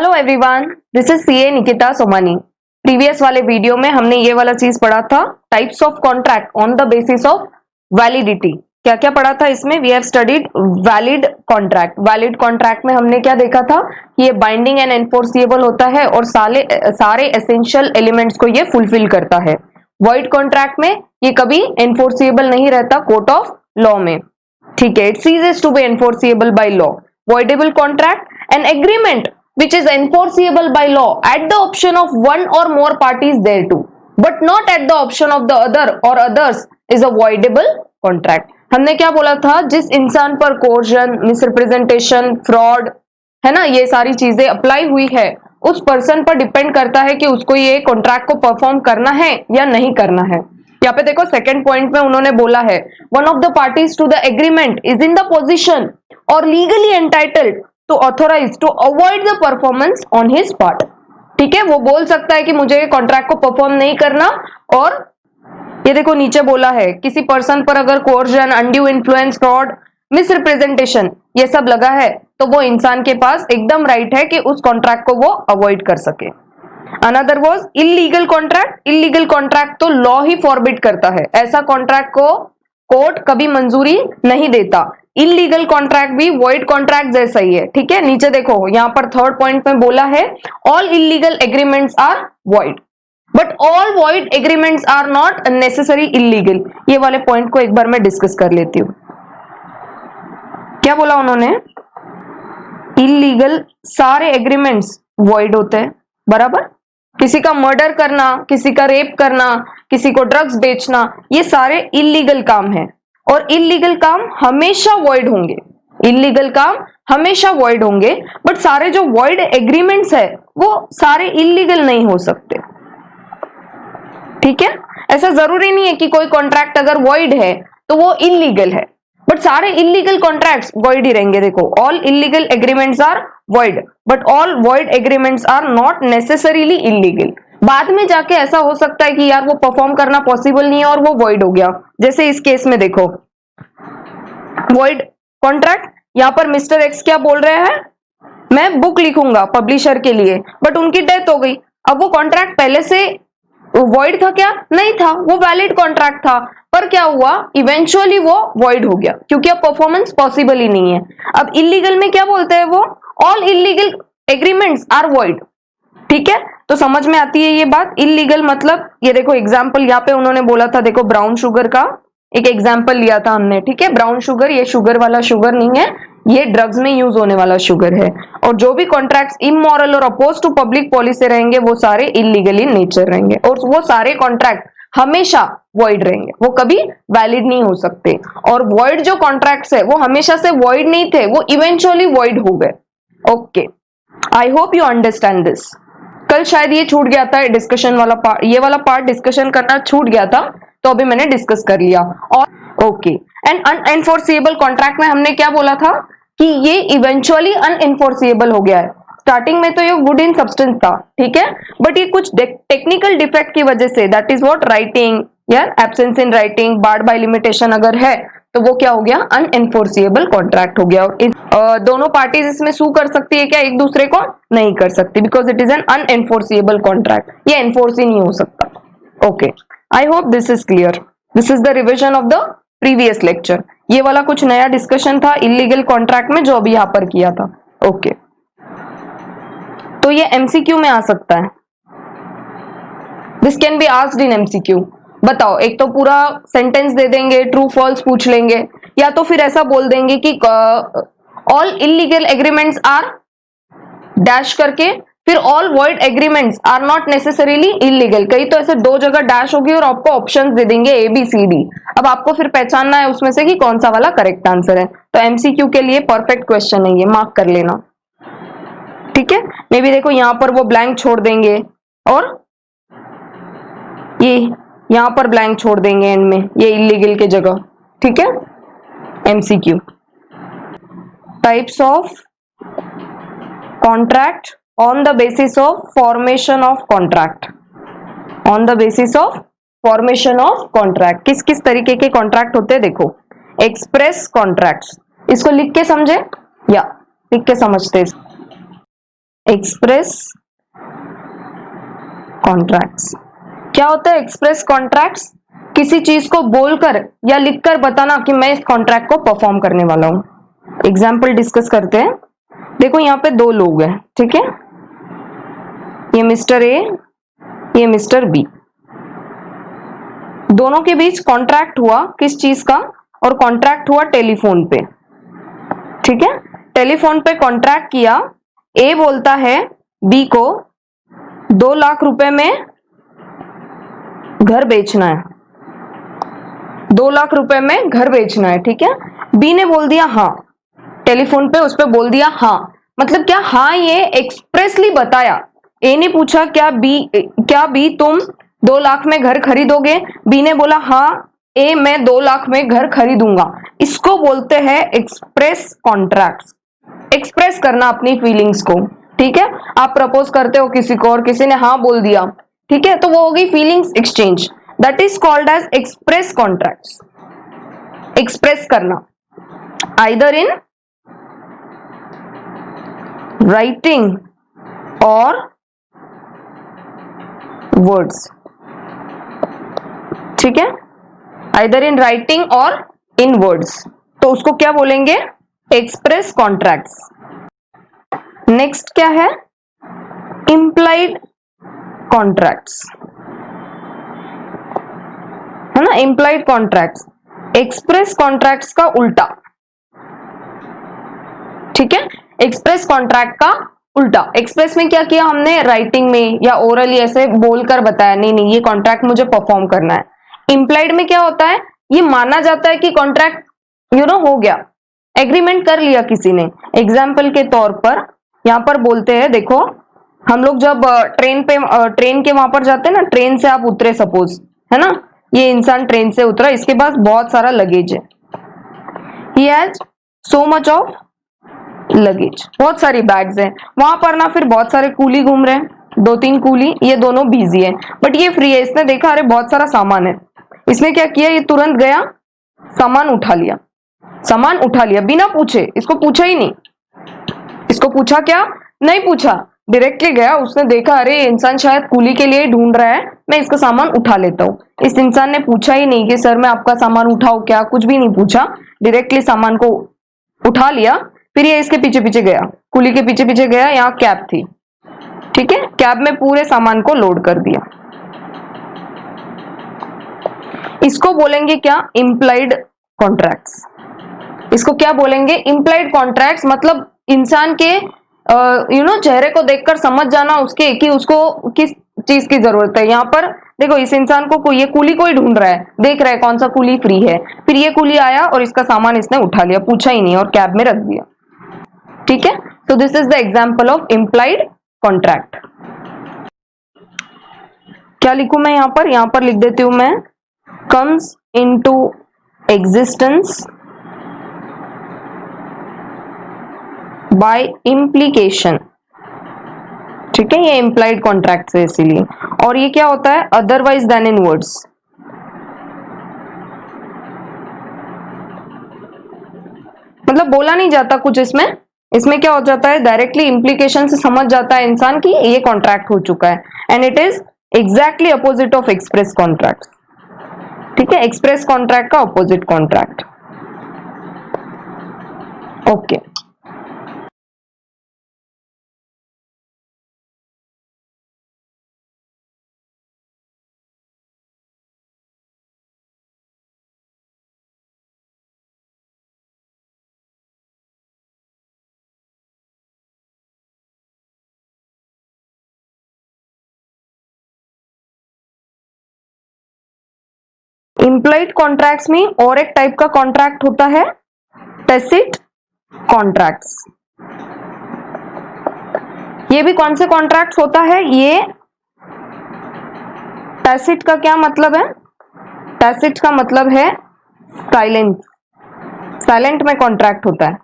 Hello everyone, this is CA Nikita Somani. Previous वाले video में हमने ये वाला चीज पढ़ा था, types of contract on the basis of validity. क्या क्या पढ़ा था इसमें? We have studied valid contract. Valid contract में हमने क्या देखा था कि ये बाइंडिंग एंड एनफोर्सिएबल होता है और सारे एसेंशियल एलिमेंट्स को ये फुलफिल करता है। वॉइड कॉन्ट्रैक्ट में ये कभी एनफोर्सिएबल नहीं रहता कोर्ट ऑफ लॉ में, ठीक है। It ceases to be enforceable by law. Voidable contract, an agreement which is enforceable by law at the option of one or more parties thereto, but not at the option of the other or others, is a voidable contract। हमने क्या बोला था? जिस इंसान पर coercion, misrepresentation, fraud है ना, ये सारी चीजें अप्लाई हुई है, उस पर्सन पर डिपेंड करता है कि उसको ये कॉन्ट्रैक्ट को परफॉर्म करना है या नहीं करना है। यहाँ पे देखो सेकंड पॉइंट में उन्होंने बोला है, one of the parties to the agreement is in the position और legally entitled to authorize to avoid the performance on his part। ठीक है, वो बोल सकता है कि मुझे कॉन्ट्रैक्ट को परफॉर्म नहीं करना। और ये देखो नीचे बोला है, किसी पर्सन पर अगर coercion, undue influence, fraud, misrepresentation ये सब लगा है तो वो इंसान के पास एकदम राइट है कि उस कॉन्ट्रैक्ट को वो अवॉइड कर सके। Another was illegal contract. Illegal contract तो लॉ ही फॉरबिड करता है, ऐसा कॉन्ट्रैक्ट को कोर्ट कभी मंजूरी नहीं देता। इलीगल कॉन्ट्रैक्ट भी वॉइड कॉन्ट्रैक्ट जैसा ही है, ठीक है। नीचे देखो यहाँ पर थर्ड पॉइंट में बोला है, all illegal agreements are void but all void agreements are not necessary illegal. ये वाले पॉइंट को एक बार मैं डिस्कस कर लेती हूँ। क्या बोला उन्होंने? इलीगल सारे एग्रीमेंट्स वॉइड होते हैं, बराबर। किसी का मर्डर करना, किसी का रेप करना, किसी को ड्रग्स बेचना, ये सारे इलीगल काम है और इलीगल काम हमेशा वॉइड होंगे। इलीगल काम हमेशा वॉइड होंगे, बट सारे जो वॉइड एग्रीमेंट्स है वो सारे इलीगल नहीं हो सकते, ठीक है। ऐसा जरूरी नहीं है कि कोई कॉन्ट्रैक्ट अगर वॉइड है तो वो इलीगल है, बट सारे इलीगल कॉन्ट्रैक्ट्स वॉइड ही रहेंगे। देखो, all illegal agreements are void but all void agreements are not necessarily illegal. बाद में जाके ऐसा हो सकता है कि यार वो परफॉर्म करना पॉसिबल नहीं है और वो वॉइड हो गया। जैसे इस केस में देखो, वॉइड कॉन्ट्रैक्ट, यहाँ पर मिस्टर एक्स क्या बोल रहे हैं, मैं बुक लिखूंगा पब्लिशर के लिए, बट उनकी डेथ हो गई। अब वो कॉन्ट्रैक्ट पहले से वॉइड था क्या? नहीं था, वो वैलिड कॉन्ट्रैक्ट था, पर क्या हुआ, इवेंचुअली वो वॉइड हो गया क्योंकि अब परफॉर्मेंस पॉसिबल ही नहीं है। अब इलीगल में क्या बोलते हैं वो, all illegal agreements are void, ठीक है। तो समझ में आती है ये बात। इलीगल मतलब, ये देखो एग्जाम्पल यहाँ पे उन्होंने बोला था, देखो ब्राउन शुगर का एक एग्जाम्पल लिया था हमने, ठीक है। ब्राउन शुगर, ये शुगर वाला शुगर नहीं है, ये ड्रग्स में यूज होने वाला शुगर है। और जो भी कॉन्ट्रैक्ट्स इमोरल और अपोज टू पब्लिक पॉलिसी रहेंगे वो सारे इलीगल इन नेचर रहेंगे और वो सारे कॉन्ट्रैक्ट हमेशा वॉइड रहेंगे, वो कभी वैलिड नहीं हो सकते। और वॉइड जो कॉन्ट्रैक्ट्स है वो हमेशा से वॉइड नहीं थे, वो इवेंचुअली वॉइड हो गए। Okay, I hope you understand this. कल शायद ये छूट गया था डिस्कशन वाला पार्ट, ये वाला पार्ट डिस्कशन करना छूट गया था, तो अभी मैंने डिस्कस कर लिया। और ओके, एंड अनएनफोर्सिएबल कॉन्ट्रैक्ट में हमने क्या बोला था कि ये इवेंचुअली अनएनफोर्सिएबल हो गया है। स्टार्टिंग में तो ये गुड इन सब्सटेंस था, ठीक है, बट ये कुछ टेक्निकल डिफेक्ट की वजह से, दैट इज व्हाट, राइटिंग या absence in writing, barred by limitation अगर है तो वो क्या हो गया, अनएनफोर्सिएबल कॉन्ट्रैक्ट हो गया। और दोनों पार्टीज इसमें सू कर सकती है क्या? एक दूसरे को नहीं कर सकती, because it is N अनएनफोर्सिएबल contract, ये एनफोर्स ही नहीं हो सकता। Okay, I hope this is clear. This is the revision of the previous lecture. ये वाला कुछ नया डिस्कशन था इलीगल कॉन्ट्रैक्ट में जो अभी यहाँ पर किया था। ओके, तो ये एमसीक्यू में आ सकता है, this can be asked in MCQ. बताओ, एक तो पूरा सेंटेंस दे देंगे, ट्रू फॉल्स पूछ लेंगे, या तो फिर ऐसा बोल देंगे कि all illegal agreements are dash करके, फिर all void agreements are not necessarily illegal. कहीं तो ऐसे दो जगह डैश होगी और आपको ऑप्शंस दे देंगे ए बी सी डी। अब आपको फिर पहचानना है उसमें से कि कौन सा वाला करेक्ट आंसर है। तो एमसीक्यू के लिए परफेक्ट क्वेश्चन है ये, मार्क कर लेना, ठीक है। मे बी देखो यहाँ पर वो ब्लैंक छोड़ देंगे और ये यहाँ पर ब्लैंक छोड़ देंगे एंड में, ये इलीगल के जगह, ठीक है। MCQ, types of contract on the basis of formation of contract. On the basis of formation of contract, किस किस तरीके के कॉन्ट्रैक्ट होते हैं? देखो, एक्सप्रेस कॉन्ट्रैक्ट्स, इसको लिख के समझे या लिख के समझते? Express contracts. क्या होता है एक्सप्रेस कॉन्ट्रैक्ट्स? किसी चीज को बोलकर या लिखकर बताना कि मैं इस कॉन्ट्रैक्ट को परफॉर्म करने वाला हूं। एग्जाम्पल डिस्कस करते हैं। देखो यहाँ पे दो लोग हैं, ठीक है, ये मिस्टर ए, ये मिस्टर बी। दोनों के बीच कॉन्ट्रैक्ट हुआ किस चीज का? और कॉन्ट्रैक्ट हुआ टेलीफोन पे, ठीक है। टेलीफोन पे कॉन्ट्रैक्ट किया। ए बोलता है बी को 2 लाख रुपए में घर बेचना है, 2 लाख रुपए में घर बेचना है, ठीक है। बी ने बोल दिया हाँ, टेलीफोन पे उस पे बोल दिया हाँ। मतलब क्या? हाँ, ये एक्सप्रेसली बताया। ए ने पूछा क्या बी तुम 2 लाख में घर खरीदोगे? बी ने बोला हाँ ए, मैं 2 लाख में घर खरीदूंगा। इसको बोलते हैं एक्सप्रेस कॉन्ट्रैक्ट्स। एक्सप्रेस करना अपनी फीलिंग्स को, ठीक है। आप प्रपोज करते हो किसी को और किसी ने हाँ बोल दिया, ठीक है, तो वो होगी feelings exchange. That is called as express contracts. Express करना आइदर इन राइटिंग और वर्ड्स, ठीक है, आइदर इन राइटिंग और इन वर्ड्स, तो उसको क्या बोलेंगे? Express contracts. नेक्स्ट क्या है? इंप्लाइड कॉन्ट्रैक्ट्स, है ना। इंप्लाइड कॉन्ट्रैक्ट्स एक्सप्रेस कॉन्ट्रैक्ट्स का उल्टा, ठीक है। एक्सप्रेस कॉन्ट्रैक्ट का उल्टा। एक्सप्रेस में क्या किया हमने? राइटिंग में या ओरली ऐसे बोलकर बताया, नहीं ये कॉन्ट्रैक्ट मुझे परफॉर्म करना है। इंप्लाइड में क्या होता है? ये माना जाता है कि कॉन्ट्रैक्ट हो गया, एग्रीमेंट कर लिया किसी ने। एग्जाम्पल के तौर पर यहां पर बोलते हैं, देखो हम लोग जब ट्रेन के वहां पर जाते हैं ना, ट्रेन से आप उतरे सपोज, है ना, ये इंसान ट्रेन से उतरा, इसके पास बहुत सारा लगेज है। He has so much of luggage, बहुत सारी बैग्स है वहां पर ना। फिर बहुत सारे कूली घूम रहे हैं, 2-3 कूली, ये दोनों बिजी है, बट ये फ्री है। इसने देखा अरे बहुत सारा सामान है, इसने क्या किया? ये तुरंत गया, सामान उठा लिया बिना पूछे। इसको पूछा ही नहीं, इसको पूछा क्या? नहीं पूछा, डायरेक्टली गया। उसने देखा अरे इंसान शायद कूली के लिए ढूंढ रहा है, मैं इसका सामान उठा लेता हूँ। इस इंसान ने पूछा ही नहीं कि सर मैं आपका सामान उठाऊं क्या, कुछ भी नहीं पूछा, डायरेक्टली सामान को उठा लिया। फिर ये इसके पीछे पीछे गया, कूली के पीछे पीछे गया। यहाँ कैब थी, ठीक है, कैब में पूरे सामान को लोड कर दिया। इसको बोलेंगे क्या? Implied contracts. इसको क्या बोलेंगे? Implied contracts. मतलब इंसान के चेहरे को देखकर समझ जाना उसके कि उसको किस चीज की जरूरत है। यहाँ पर देखो इस इंसान को ये कूली कोई ढूंढ रहा है, देख रहा है कौन सा कूली फ्री है। फिर ये कूली आया और इसका सामान इसने उठा लिया, पूछा ही नहीं, और कैब में रख दिया, ठीक है। तो this is the example of implied contract. क्या लिखूं मैं यहाँ पर लिख देती हूं मैं, comes into existence by implication, ठीक है, ये implied contracts है इसीलिए। और ये क्या होता है? otherwise than in words। मतलब बोला नहीं जाता कुछ इसमें क्या हो जाता है? डायरेक्टली इम्प्लीकेशन से समझ जाता है इंसान की ये कॉन्ट्रैक्ट हो चुका है, and it is exactly opposite of express contract, ठीक है। एक्सप्रेस कॉन्ट्रैक्ट का opposite contract, okay. Implied contracts में और एक टाइप का कॉन्ट्रैक्ट होता है टैसिट कॉन्ट्रैक्ट्स। ये भी कौन से कॉन्ट्रैक्ट्स होता है? ये टैसिट का क्या मतलब है? टैसिट का मतलब है साइलेंट में कॉन्ट्रैक्ट होता है,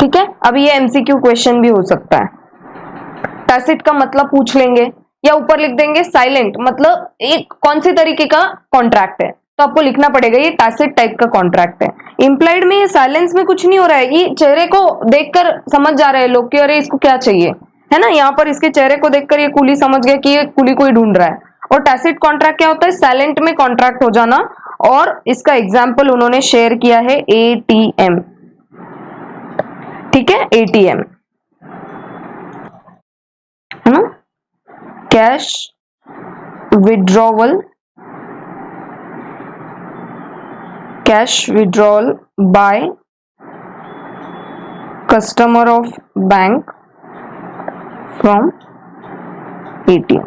ठीक है। अभी ये एमसीक्यू क्वेश्चन भी हो सकता है। टैसिट का मतलब पूछ लेंगे या ऊपर लिख देंगे साइलेंट, मतलब एक कौन सी तरीके का कॉन्ट्रैक्ट है, तो आपको लिखना पड़ेगा ये टैसिट टाइप का कॉन्ट्रैक्ट है। इंप्लाइड में साइलेंस में कुछ नहीं हो रहा है, ये चेहरे को देखकर समझ जा रहे हैं लोग कि अरे इसको क्या चाहिए, है ना, यहाँ पर इसके चेहरे को देखकर ये कूली समझ गया कि ये कूली कोई ढूंढ रहा है। और टैसिट कॉन्ट्रैक्ट क्या होता है, साइलेंट में कॉन्ट्रैक्ट हो जाना। और इसका एग्जाम्पल उन्होंने शेयर किया है एटीएम, ठीक है, एटीएम है ना, cash withdrawal, cash withdrawal bye customer of bank from ATM,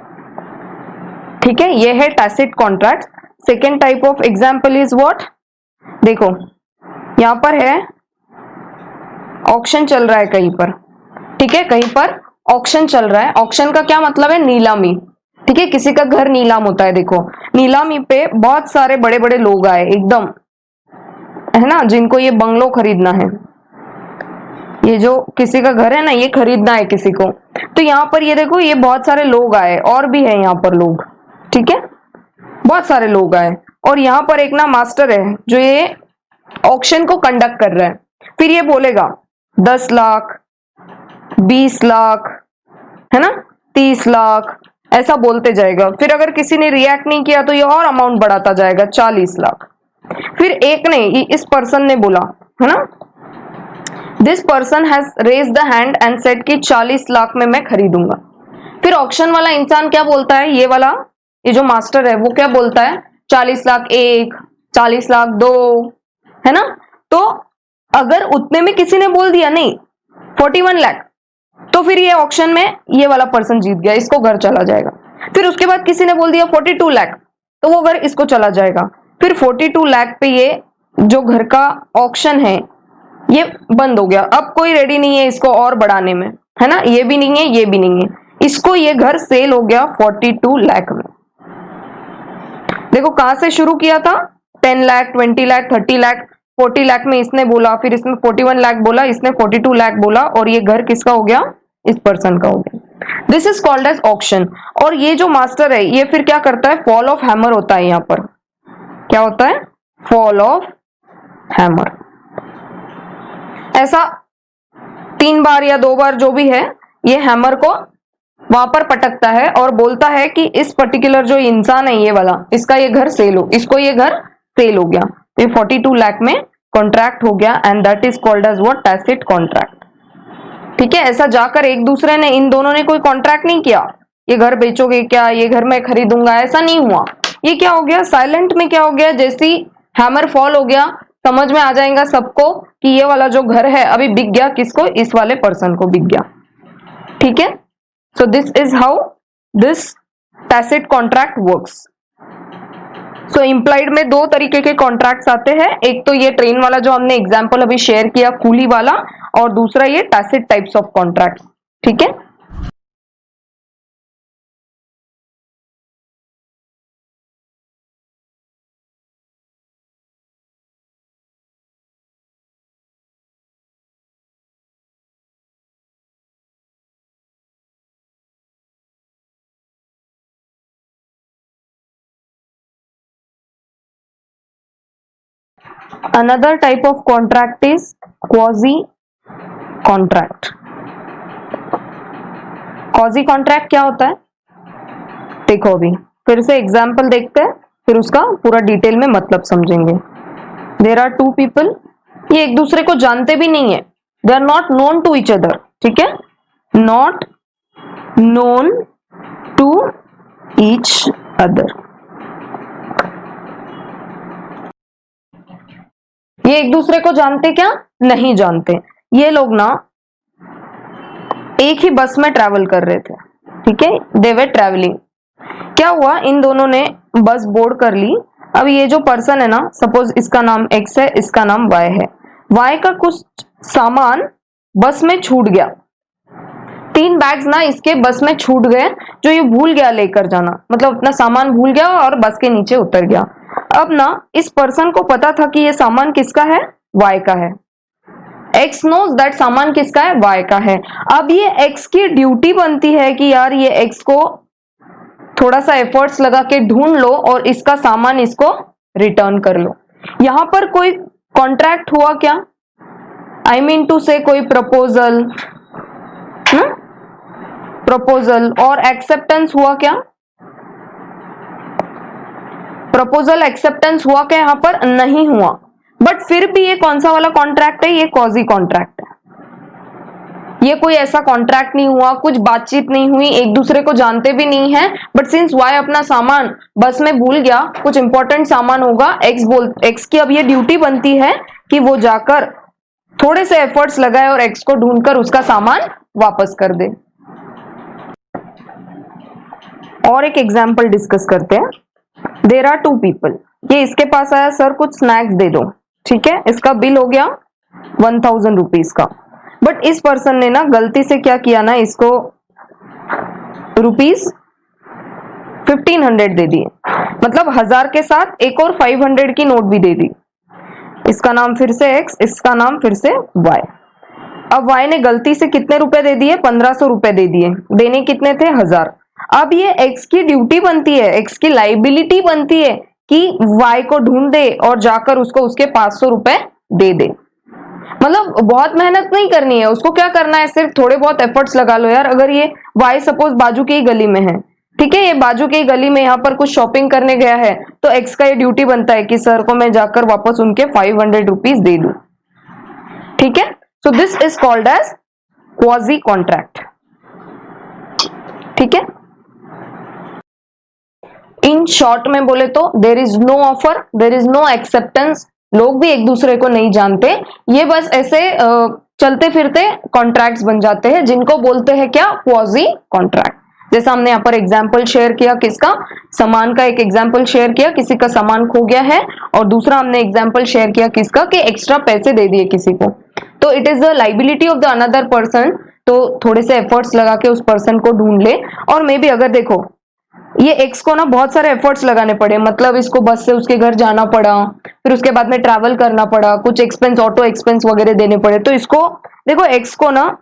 ठीक है, ये है tacit contract. Second type of example is what, देखो यहां पर है ऑक्शन चल रहा है कहीं पर, ठीक है, कहीं पर ऑक्शन चल रहा है। ऑक्शन का क्या मतलब है, नीलामी, ठीक है, किसी का घर नीलाम होता है। देखो नीलामी पे बहुत सारे बड़े बड़े लोग आए एकदम, है ना, जिनको ये बंगलो खरीदना है, ये जो किसी का घर है ना, ये खरीदना है किसी को। तो यहाँ पर ये देखो ये बहुत सारे लोग आए, और भी है यहाँ पर लोग, ठीक है, बहुत सारे लोग आए। और यहाँ पर एक ना मास्टर है जो ये ऑक्शन को कंडक्ट कर रहा है। फिर ये बोलेगा 10 लाख, 20 लाख, है ना, 30 लाख, ऐसा बोलते जाएगा। फिर अगर किसी ने रिएक्ट नहीं किया तो ये और अमाउंट बढ़ाता जाएगा, 40 लाख। फिर एक ने, इस पर्सन ने बोला, है ना, this person has raise the hand and said कि 40 लाख में मैं खरीदूंगा। फिर ऑक्शन वाला इंसान क्या बोलता है, ये वाला, ये जो मास्टर है वो क्या बोलता है, 40 लाख 1, 40 लाख 2, है ना। तो अगर उतने में किसी ने बोल दिया नहीं 41 लाख, तो फिर ये ऑक्शन में ये वाला पर्सन जीत गया, इसको घर चला जाएगा। फिर उसके बाद किसी ने बोल दिया 42 लाख, तो वो घर इसको चला जाएगा। फिर 42 लाख पे ये जो घर का ऑक्शन है ये बंद हो गया, अब कोई रेडी नहीं है इसको और बढ़ाने में, है ना, ये भी नहीं है, ये भी नहीं है, इसको ये घर सेल हो गया 42 लाख में। देखो कहां से शुरू किया था, 10 लाख, 20 लाख, 30 लाख, 40 लाख में इसने बोला, फिर इसने 41 लाख बोला, इसने 42 लाख बोला, और ये घर किसका हो गया, इस पर्सन का हो गया। This is called as auction. और ये जो मास्टर है ये फिर क्या करता है, फॉल ऑफ हैमर होता है, यहाँ पर क्या होता है, फॉल ऑफ हैमर। ऐसा 3 बार या 2 बार जो भी है, ये हैमर को वहां पर पटकता है और बोलता है कि इस पर्टिकुलर जो इंसान है ये वाला, इसका ये घर सेल हो, इसको ये घर सेल हो गया, तो ये 42 लाख में कॉन्ट्रैक्ट हो गया, and that is called as what, tacit contract, ठीक है। ऐसा जाकर एक दूसरे ने, इन दोनों ने कोई कॉन्ट्रैक्ट नहीं किया, ये घर बेचोगे क्या, ये घर मैं खरीदूंगा, ऐसा नहीं हुआ। ये क्या हो गया, साइलेंट में क्या हो गया, जैसी हैमर फॉल हो गया समझ में आ जाएगा सबको कि ये वाला जो घर है अभी बिक गया, किसको, इस वाले पर्सन को बिक गया, ठीक है। So this is how this tacit contract works. So implied में 2 तरीके के कॉन्ट्रैक्ट्स आते हैं, एक तो ये ट्रेन वाला जो हमने एग्जांपल अभी शेयर किया कूली वाला, और दूसरा ये टैसिट टाइप्स ऑफ कॉन्ट्रैक्ट्स, ठीक है। Another type of contract is quasi contract. quasi contract क्या होता है, देखो अभी फिर से एग्जाम्पल देखते हैं, फिर उसका पूरा डिटेल में मतलब समझेंगे। There are 2 people, ये एक दूसरे को जानते भी नहीं है, they are not known to each other, ठीक है, not known to each other। ये एक दूसरे को जानते क्या, नहीं जानते। ये लोग ना एक ही बस में ट्रैवल कर रहे थे, ठीक है, दे वर ट्रैवलिंग। क्या हुआ, इन दोनों ने बस बोर्ड कर ली। अब ये जो पर्सन है ना, सपोज इसका नाम एक्स है, इसका नाम वाई है, वाई का कुछ सामान बस में छूट गया, 3 बैग्स ना इसके बस में छूट गए, जो ये भूल गया लेकर जाना, मतलब अपना सामान भूल गया और बस के नीचे उतर गया। अब ना इस पर्सन को पता था कि ये सामान किसका है, वाई का है। एक्स नोज दैट सामान किसका है, वाई का है। अब ये एक्स की ड्यूटी बनती है कि यार ये एक्स को थोड़ा सा एफर्ट्स लगा के ढूंढ लो और इसका सामान इसको रिटर्न कर लो। यहां पर कोई कॉन्ट्रैक्ट हुआ क्या, आई मीन टू से कोई प्रपोजल, प्रपोजल और एक्सेप्टेंस हुआ क्या? प्रपोजल एक्सेप्टेंस हुआ क्या? यहां पर नहीं हुआ, बट फिर भी ये कौन सा वाला कॉन्ट्रैक्ट है? ये क्वाजी कॉन्ट्रैक्ट है। ये कोई ऐसा कॉन्ट्रैक्ट नहीं हुआ, कुछ बातचीत नहीं हुई, एक दूसरे को जानते भी नहीं है, बट सिंस वाई अपना सामान बस में भूल गया, कुछ इंपॉर्टेंट सामान होगा, एक्स की अब ये ड्यूटी बनती है कि वो जाकर थोड़े से एफर्ट्स लगाए और एक्स को ढूंढकर उसका सामान वापस कर दे। और एक एग्जाम्पल डिस्कस करते हैं। देयर आर टू पीपल, ये इसके पास आया, सर कुछ स्नैक्स दे दो, ठीक है, इसका बिल हो गया 1000 रुपीज का, बट इस पर्सन ने ना गलती से क्या किया ना, इसको ₹1500 दे दिए, मतलब 1000 के साथ एक और 500 की नोट भी दे दी। इसका नाम फिर से एक्स, इसका नाम फिर से वाई। अब वाई ने गलती से कितने रुपए दे दिए? 1500 रुपए दे दिए, देने कितने थे? 1000। अब ये एक्स की ड्यूटी बनती है, एक्स की लाइबिलिटी बनती है कि वाई को ढूंढ दे और जाकर उसको उसके 500 रुपए दे दे। मतलब बहुत मेहनत नहीं करनी है उसको, क्या करना है, सिर्फ थोड़े बहुत एफर्ट्स लगा लो यार। अगर ये वाई सपोज बाजू की गली में है, ठीक है, ये बाजू की गली में यहाँ पर कुछ शॉपिंग करने गया है, तो एक्स का ये ड्यूटी बनता है कि सर को मैं जाकर वापस उनके 500 रुपीज दे दूं, ठीक है। So this is called as quasi contract, ठीक है। इन शॉर्ट में बोले तो there is no offer, there is no acceptance, लोग भी एक दूसरे को नहीं जानते, ये बस ऐसे चलते फिरते कॉन्ट्रैक्ट्स बन जाते हैं, जिनको बोलते हैं क्या? Quasi contract. जैसा हमने यहाँ पर एग्जाम्पल शेयर किया, किसका? सामान का एक एग्जाम्पल शेयर किया, किसी का सामान खो गया है, और दूसरा हमने एग्जाम्पल शेयर किया किसका? कि एक्स्ट्रा पैसे दे दिए किसी को, तो it is the liability of the another person, तो थोड़े से एफर्ट्स लगा के उस पर्सन को ढूंढ ले। और मे बी अगर देखो ये एक्स को ना बहुत सारे एफर्ट्स लगाने पड़े, मतलब इसको बस से उसके घर जाना पड़ा, फिर उसके बाद में ट्रैवल करना पड़ा, कुछ एक्सपेंस, ऑटो एक्सपेंस वगैरह देने पड़े, तो इसको देखो एक्स को ना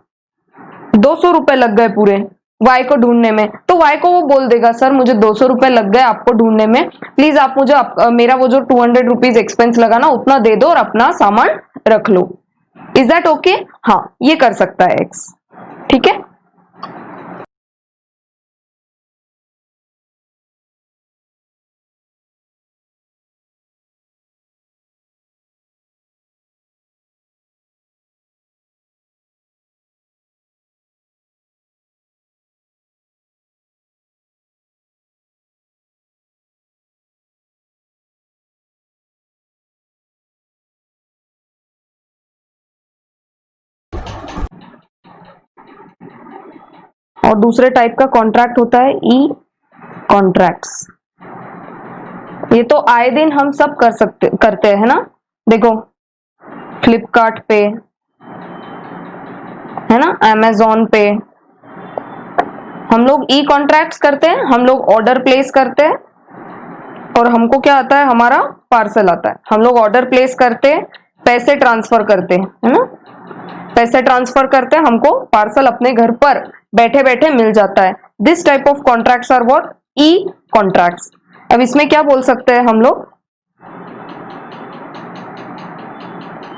200 रुपए लग गए पूरे वाई को ढूंढने में, तो वाई को वो बोल देगा सर मुझे 200 रुपए लग गए आपको ढूंढने में, प्लीज आप मुझे मेरा वो जो 200 रुपीज एक्सपेंस लगा ना उतना दे दो और अपना सामान रख लो। Is that okay? हाँ, ये कर सकता है एक्स, ठीक है। और दूसरे टाइप का कॉन्ट्रैक्ट होता है ई कॉन्ट्रैक्ट्स। ये तो आए दिन हम सब करते हैं ना, देखो फ्लिपकार्ट पे है ना, अमेजोन पे हम लोग ई कॉन्ट्रैक्ट्स करते हैं, हम लोग ऑर्डर प्लेस करते हैं और हमको क्या आता है? हमारा पार्सल आता है। हम लोग ऑर्डर प्लेस करते हैं, पैसे ट्रांसफर करते हैं, है ना, पैसे ट्रांसफर करते हैं, हमको पार्सल अपने घर पर बैठे बैठे मिल जाता है। This type of contracts are what? E contracts. अब इसमें क्या बोल सकते हैं हम लोग?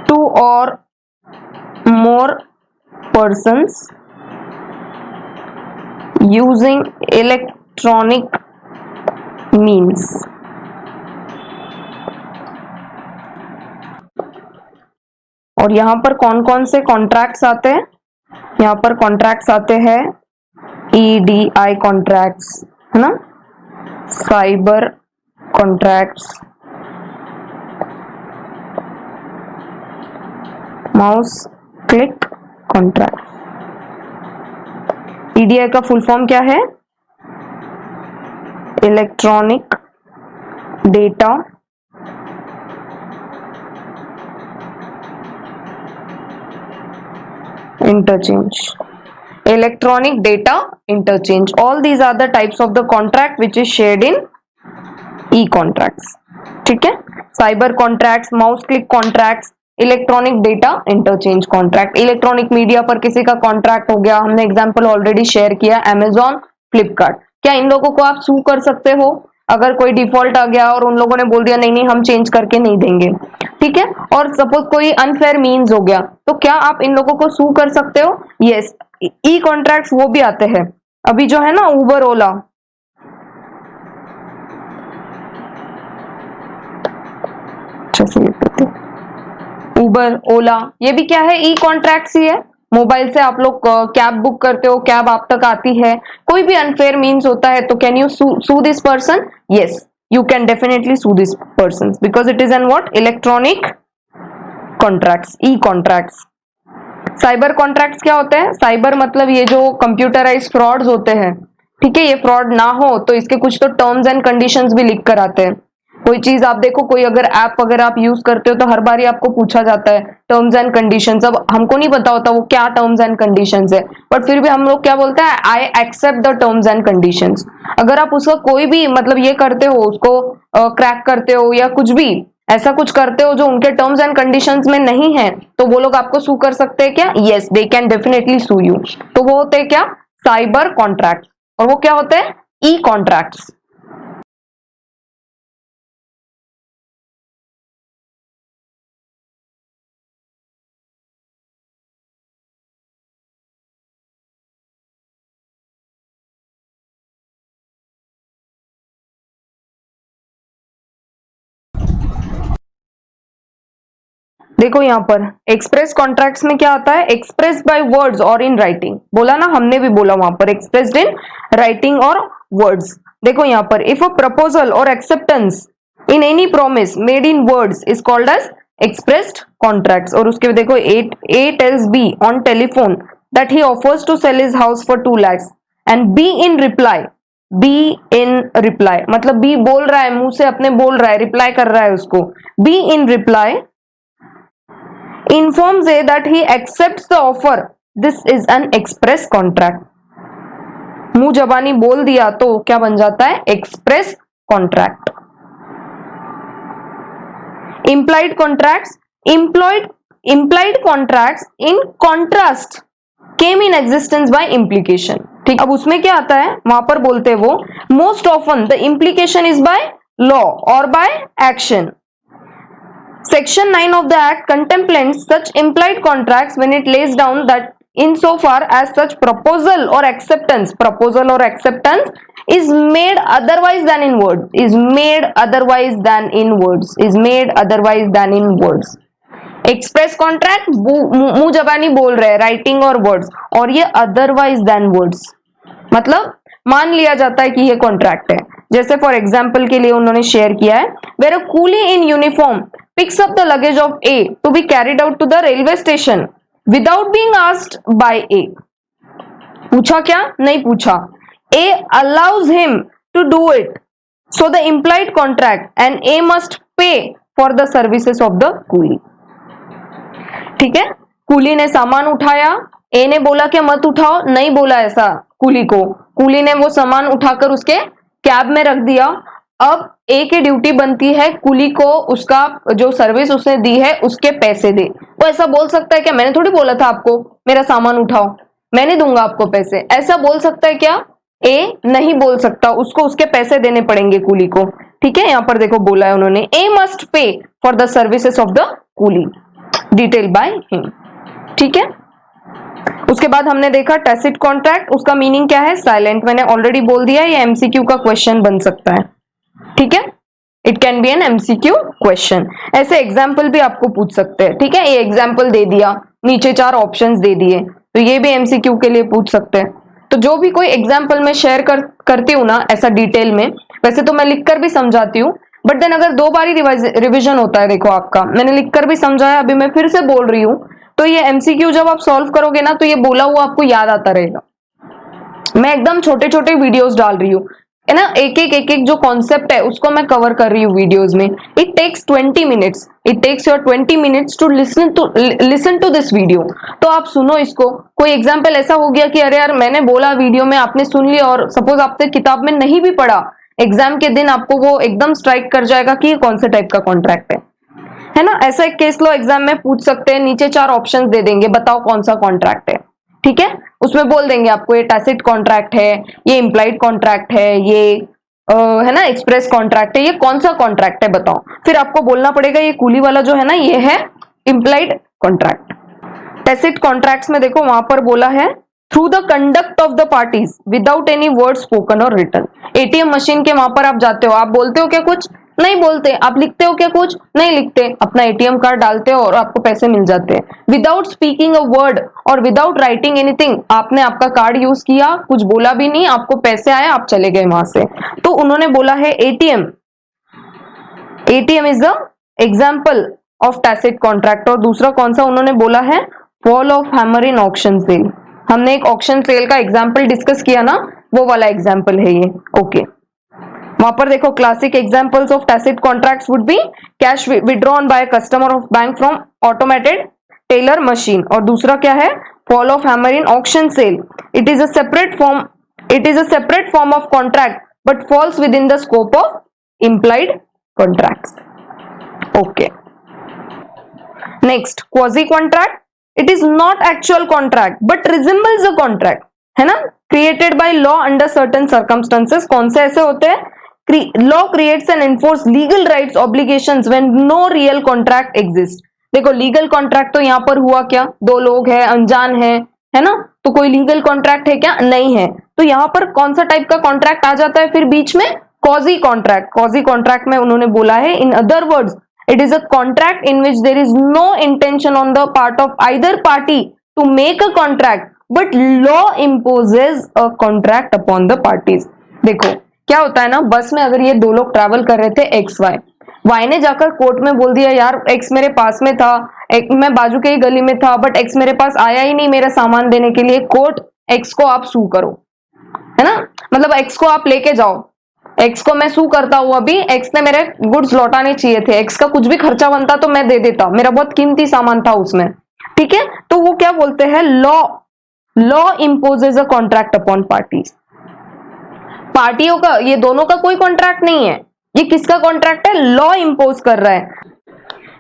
टू और मोर पर्सन्स यूजिंग इलेक्ट्रॉनिक मीन्स। और यहां पर कौन कौन से कॉन्ट्रैक्ट्स आते हैं? यहां पर कॉन्ट्रैक्ट्स आते हैं EDI कॉन्ट्रैक्ट्स, है ना, cyber contracts, mouse click contract. EDI का फुल फॉर्म क्या है? Electronic data interchange, electronic data interchange. All these are the types of the contract which is shared in e-contracts, ठीक है। Cyber contracts, mouse click contracts, electronic data interchange contract. Electronic media पर किसी का contract हो गया, हमने example already share किया, Amazon, Flipkart. क्या इन लोगों को आप सू कर सकते हो? अगर कोई डिफॉल्ट आ गया और उन लोगों ने बोल दिया नहीं नहीं हम चेंज करके नहीं देंगे, ठीक है, और सपोज कोई अनफेयर मीन्स हो गया, तो क्या आप इन लोगों को सू कर सकते हो? यस, ई कॉन्ट्रैक्ट्स वो भी आते हैं अभी जो है ना उबर ओला, उबर ओला, ये भी क्या है, ई कॉन्ट्रैक्ट्स ही है। मोबाइल से आप लोग कैब बुक करते हो, कैब आप तक आती है, कोई भी अनफेयर मीन्स होता है, तो can you sue this person? Yes, you can definitely sue this person because it is an what, electronic contracts, E contracts. Cyber contracts क्या होते हैं? साइबर मतलब ये जो कंप्यूटराइज फ्रॉड्स होते हैं, ठीक है, ये फ्रॉड ना हो तो इसके कुछ तो टर्म्स एंड कंडीशंस भी लिख कर आते हैं। कोई चीज आप देखो, कोई अगर ऐप वगैरह आप यूज करते हो तो हर बार आपको पूछा जाता है टर्म्स एंड कंडीशंस। अब हमको नहीं पता होता वो क्या टर्म्स एंड कंडीशंस है, बट फिर भी हम लोग क्या बोलते हैं, I accept the terms and conditions. अगर आप उसका कोई भी मतलब ये करते हो, उसको क्रैक करते हो या कुछ भी ऐसा कुछ करते हो जो उनके टर्म्स एंड कंडीशंस में नहीं है, तो वो लोग आपको सू कर सकते हैं क्या? Yes, they can definitely sue you. तो वो होते हैं क्या? Cyber contract. और वो क्या होते हैं? E contracts. देखो यहाँ पर एक्सप्रेस कॉन्ट्रैक्ट्स में क्या आता है, एक्सप्रेस बाय वर्ड्स और इन राइटिंग। बोला ना, हमने भी बोला वहां पर एक्सप्रेस्ड इन राइटिंग और वर्ड्स। देखो यहाँ पर, इफ अ प्रपोजल और acceptance in any promise made in words is called as expressed contracts. और उसके देखो, A tells B on telephone that he offers to sell his house for 2 lakhs and B in reply, B in reply मतलब B बोल रहा है, मुंह से अपने बोल रहा है, रिप्लाई कर रहा है उसको, B in reply informs A that he accepts the offer. This is an express contract. मुंह जबानी बोल दिया तो क्या बन जाता है? Express contract. implied contracts, implied contracts in contrast came in existence by implication। ठीक, अब उसमें क्या आता है, वहां पर बोलते हैं वो, most often the implication is by law or by action। Section 9 of the Act contemplates such implied contracts when it lays down that insofar as such proposal or acceptance is made otherwise than in words, express contract मुंह जबानी बोल रहे हैं, writing और words, और ये otherwise than words मतलब मान लिया जाता है कि ये कॉन्ट्रैक्ट है। जैसे फॉर एग्जाम्पल के लिए उन्होंने शेयर किया है, where a coolie in uniform picks up the luggage of A to be carried out to the railway station without being asked by A. पूछा क्या? नहीं पूछा। A allows him to do it, so the implied contract and A must pay for the services of the coolie. ठीक है, coolie ने सामान उठाया, ए ने बोला कि मत उठाओ, नहीं बोला ऐसा कूली को, कूली ने वो सामान उठाकर उसके कैब में रख दिया। अब ए की ड्यूटी बनती है कूली को उसका जो सर्विस उसने दी है उसके पैसे दे। वो ऐसा बोल सकता है क्या? मैंने थोड़ी बोला था आपको मेरा सामान उठाओ, मैं नहीं दूंगा आपको पैसे, ऐसा बोल सकता है क्या? ए नहीं बोल सकता, उसको उसके पैसे देने पड़ेंगे कूली को। ठीक है, यहाँ पर देखो बोला है उन्होंने, A must pay for the services of the coolie detail by him. ठीक है, उसके बाद हमने देखा टैसिट कॉन्ट्रैक्ट, उसका मीनिंग क्या है? साइलेंट। मैंने ऑलरेडी बोल दिया, ये एमसीक्यू का क्वेश्चन बन सकता है। ठीक है, it can be an MCQ question. ऐसे एग्जाम्पल भी आपको पूछ सकते हैं। ठीक है, ये एग्जाम्पल दे दिया, नीचे 4 ऑप्शंस दे दिए, तो ये भी एमसीक्यू के लिए पूछ सकते हैं। तो जो भी कोई एग्जाम्पल में शेयर करती हूँ ना ऐसा डिटेल में, वैसे तो मैं लिखकर भी समझाती हूँ, बट देन अगर 2 बार रिविजन होता है, देखो आपका मैंने लिखकर भी समझाया, अभी मैं फिर से बोल रही हूँ, तो ये एमसीक्यू जब आप सॉल्व करोगे ना तो ये बोला हुआ आपको याद आता रहेगा। मैं एकदम छोटे छोटे वीडियोस डाल रही हूँ, है ना, एक एक जो कॉन्सेप्ट है उसको मैं कवर कर रही हूँ वीडियोस में। It takes 20 minutes, it takes your 20 minutes to listen to this video. तो आप सुनो इसको। कोई एग्जाम्पल ऐसा हो गया कि अरे यार मैंने बोला वीडियो में, आपने सुन लिया, और सपोज आपने किताब में नहीं भी पढ़ा, एग्जाम के दिन आपको वो एकदम स्ट्राइक कर जाएगा कि ये कौन से टाइप का कॉन्ट्रैक्ट है ना। ऐसा एक केस लो एग्जाम में पूछ सकते हैं, नीचे 4 ऑप्शंस दे देंगे, बताओ कौन सा कॉन्ट्रैक्ट है। ठीक है, उसमें बोल देंगे आपको ये टैसिट कॉन्ट्रैक्ट है, ये इम्प्लाइड कॉन्ट्रैक्ट है, ये है ना एक्सप्रेस कॉन्ट्रैक्ट है, ये कौन सा कॉन्ट्रैक्ट है बताओ। फिर आपको बोलना पड़ेगा ये कूली वाला जो है ना ये है इम्प्लाइड कॉन्ट्रैक्ट। टैसिट कॉन्ट्रैक्ट्स में देखो वहां पर बोला है through the conduct of the parties without any word spoken और रिटन। एटीएम मशीन के वहां पर आप जाते हो, आप बोलते हो क्या कुछ? नहीं बोलते। आप लिखते हो क्या कुछ? नहीं लिखते। अपना एटीएम कार्ड डालते हो और आपको पैसे मिल जाते हैं विदाउट स्पीकिंग अ वर्ड और विदाउट राइटिंग एनीथिंग। आपने आपका कार्ड यूज किया, कुछ बोला भी नहीं, आपको पैसे आए, आप चले गए वहां से। तो उन्होंने बोला है ATM, ATM is the example of tacit contract. और दूसरा कौन सा उन्होंने बोला है? Fall of hammer in auction sale. हमने एक ऑक्शन सेल का एग्जाम्पल डिस्कस किया ना, वो वाला एग्जाम्पल है ये। ओके, वहां पर देखो classic examples of tacit contracts would be cash withdrawn by customer of bank from automated teller machine. और दूसरा क्या है? Fall of hammer in auction sale. It is a separate form of contract but falls within the scope of implied contracts. Okay. Next, quasi contract. It is not actual contract but resembles a contract, है ना? Created by law under certain circumstances. कौन से ऐसे होते हैं? Law creates and enforce legal rights obligations when no real contract exists. देखो legal contract तो यहाँ पर हुआ क्या? दो लोग हैं, अनजान है ना? तो कोई लीगल कॉन्ट्रैक्ट है क्या? नहीं है। तो यहाँ पर कौन सा टाइप का कॉन्ट्रैक्ट आ जाता है फिर बीच में? quasi contract. quasi contract में उन्होंने बोला है, in other words, it is a contract in which there is no intention on the part of either party to make a contract, but law imposes a contract upon the parties. देखो क्या होता है ना, बस में अगर ये दो लोग ट्रैवल कर रहे थे एक्स वाई, वाई ने जाकर कोर्ट में बोल दिया यार एक्स मेरे पास में था, मैं बाजू के ही गली में था, बट एक्स मेरे पास आया ही नहीं मेरा सामान देने के लिए, कोर्ट एक्स को आप सू करो, है ना? मतलब एक्स को आप लेके जाओ, एक्स को मैं सू करता हूं, अभी एक्स ने मेरे गुड्स लौटाने चाहिए थे, एक्स का कुछ भी खर्चा बनता तो मैं दे देता, मेरा बहुत कीमती सामान था उसमें, ठीक है? तो वो क्या बोलते हैं? Law imposes a contract upon parties. पार्टियों का, ये दोनों का कोई कॉन्ट्रैक्ट नहीं है, ये किसका कॉन्ट्रैक्ट है? लॉ इम्पोज कर रहा है।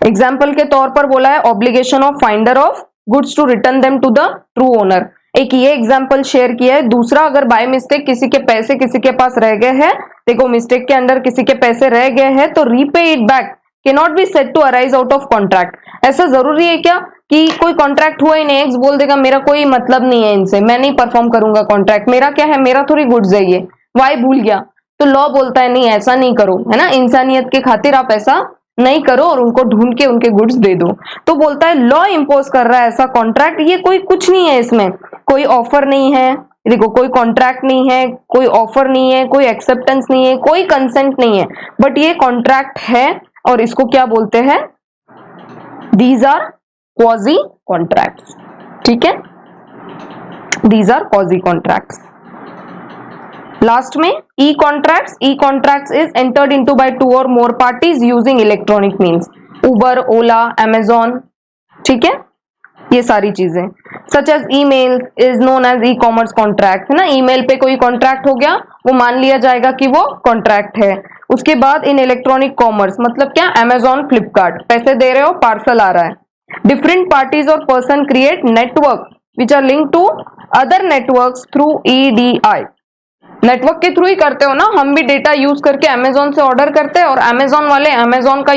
एग्जाम्पल के तौर पर बोला है obligation of finder of goods to return them to the true owner. एक ये एग्जाम्पल शेयर किया है। दूसरा, अगर बाय मिस्टेक किसी के पैसे किसी के पास रह गए हैं, देखो मिस्टेक के अंदर किसी के पैसे रह गए हैं तो repay it back can not be said to arise out of contract. ऐसा जरूरी है क्या कि कोई कॉन्ट्रैक्ट हुआ ही नहीं, एक्स बोल देगा मेरा कोई मतलब नहीं है इनसे, मैं नहीं परफॉर्म करूंगा कॉन्ट्रैक्ट, मेरा क्या है, मेरा थोड़ी गुड्स है ये, वाई भूल गया, तो लॉ बोलता है नहीं ऐसा नहीं करो, है ना? इंसानियत की खातिर आप ऐसा नहीं करो और उनको ढूंढ के उनके गुड्स दे दो। तो बोलता है लॉ इंपोज कर रहा है ऐसा कॉन्ट्रैक्ट, ये कोई कुछ नहीं है, इसमें कोई ऑफर नहीं है, देखो कोई कॉन्ट्रैक्ट नहीं है, कोई ऑफर नहीं है, कोई एक्सेप्टेंस नहीं है, कोई कंसेंट नहीं है, बट ये कॉन्ट्रैक्ट है और इसको क्या बोलते हैं? दीज आर क्वाजी कॉन्ट्रैक्ट्स, ठीक है? These are quasi contracts. Last में E contracts is entered into by two और more parties using electronic means, Uber, Ola, Amazon, ठीक है? ये सारी चीजें such as email is known as e commerce contract, है ना? ईमेल पे कोई कॉन्ट्रैक्ट हो गया, वो मान लिया जाएगा कि वो कॉन्ट्रैक्ट है। उसके बाद इन इलेक्ट्रॉनिक कॉमर्स मतलब क्या? अमेजॉन, फ्लिपकार्ट, पैसे दे रहे हो, पार्सल आ रहा है। डिफरेंट पार्टीज और person create network which are link to other networks through EDI। Network के थ्रू ही करते हो ना, हम भी डेटा यूज करके अमेजॉन से ऑर्डर करते हैं और अमेजॉन वाले अमेजॉन का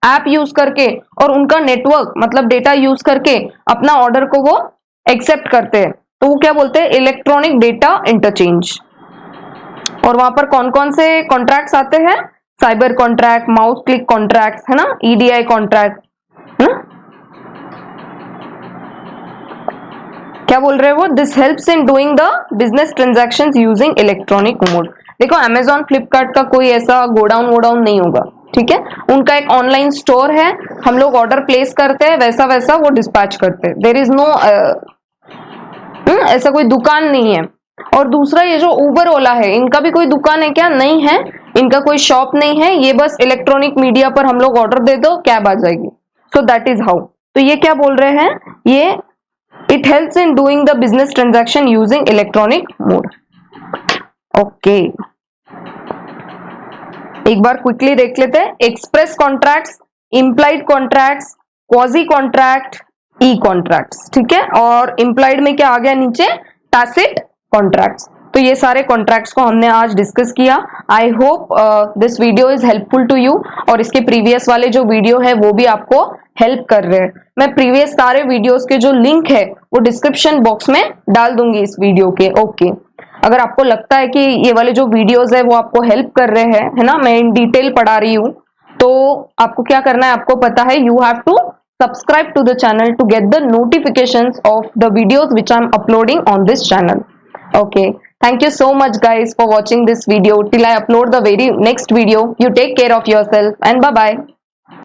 ऐप यूज करके और उनका नेटवर्क मतलब डेटा यूज करके अपना ऑर्डर को वो एक्सेप्ट करते हैं, तो वो क्या बोलते हैं? Electronic data interchange. और वहां पर कौन कौन से कॉन्ट्रैक्ट्स आते हैं? Cyber contract, mouse click contract, है ना? EDI कॉन्ट्रैक्ट, है ना? क्या बोल रहे हैं वो? This helps in doing the business transactions using electronic mode. देखो अमेजॉन, फ्लिपकार्ट का कोई ऐसा गोडाउन नहीं होगा, ठीक है? उनका एक ऑनलाइन स्टोर है, हम लोग ऑर्डर प्लेस करते हैं, वैसा वैसा वो डिस्पैच करते हैं। देयर इज नो ऐसा कोई दुकान नहीं है। और दूसरा ये जो उबर, ओला है, इनका भी कोई दुकान है क्या? नहीं है, इनका कोई शॉप नहीं है, ये बस इलेक्ट्रॉनिक मीडिया पर हम लोग ऑर्डर दे दो, कैब आ जाएगी। So that is how. तो ये क्या बोल रहे हैं? ये it helps in doing the business transaction using electronic mode. Okay, एक बार क्विकली देख लेते हैं। Express contracts, implied contracts, quasi contract, e contracts, ठीक है? और इम्प्लाइड में क्या आ गया नीचे? Tacit contracts. तो ये सारे कॉन्ट्रैक्ट्स को हमने आज डिस्कस किया। I hope this video is helpful to you, और इसके प्रीवियस वाले जो वीडियो है वो भी आपको हेल्प कर रहे हैं। मैं प्रीवियस सारे वीडियोस के जो लिंक है वो डिस्क्रिप्शन बॉक्स में डाल दूंगी इस वीडियो के। ओके, अगर आपको लगता है कि ये वाले जो वीडियोस है वो आपको हेल्प कर रहे हैं, है ना, मैं इन डिटेल पढ़ा रही हूँ, तो आपको क्या करना है, आपको पता है, you have to subscribe to the channel to get the notifications of the videos which I'm uploading on this channel. Okay, thank you so much guys for watching this video. Till I upload the very next video, you take care of yourself and bye bye.